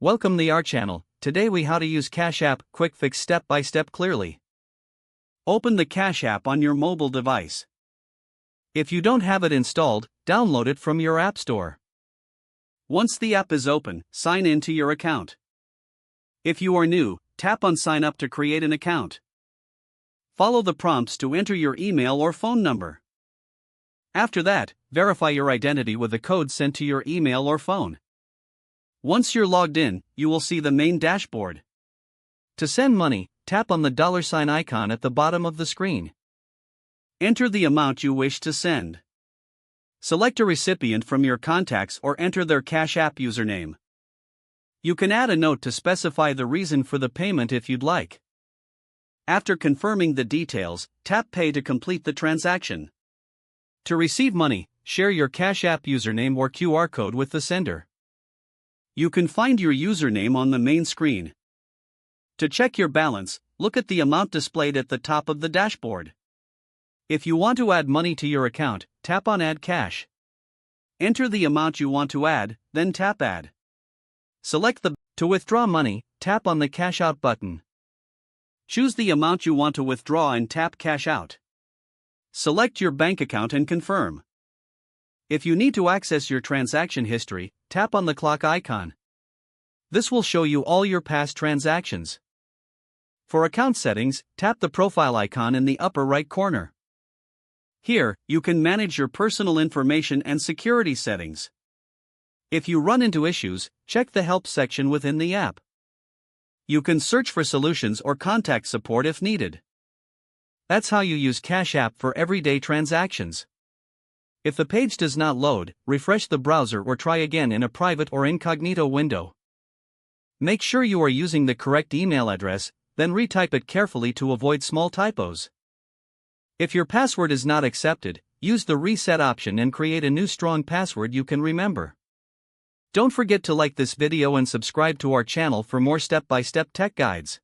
Welcome to our channel. Today we how to use Cash App Quick Fix step by step clearly. Open the Cash App on your mobile device. If you don't have it installed, download it from your App Store. Once the app is open, sign in to your account. If you are new, tap on Sign Up to create an account. Follow the prompts to enter your email or phone number. After that, verify your identity with the code sent to your email or phone. Once you're logged in, you will see the main dashboard. To send money, tap on the $ icon at the bottom of the screen. Enter the amount you wish to send. Select a recipient from your contacts or enter their Cash App username. You can add a note to specify the reason for the payment if you'd like. After confirming the details, tap Pay to complete the transaction. To receive money, share your Cash App username or QR code with the sender. You can find your username on the main screen. To check your balance, look at the amount displayed at the top of the dashboard. If you want to add money to your account, tap on Add Cash. Enter the amount you want to add, then tap Add. To withdraw money, tap on the Cash Out button. Choose the amount you want to withdraw and tap Cash Out. Select your bank account and confirm. If you need to access your transaction history, tap on the clock icon. This will show you all your past transactions. For account settings, tap the profile icon in the upper right corner. Here, you can manage your personal information and security settings. If you run into issues, check the help section within the app. You can search for solutions or contact support if needed. That's how you use Cash App for everyday transactions. If the page does not load, refresh the browser or try again in a private or incognito window. Make sure you are using the correct email address, then retype it carefully to avoid small typos. If your password is not accepted, use the reset option and create a new strong password you can remember. Don't forget to like this video and subscribe to our channel for more step-by-step tech guides.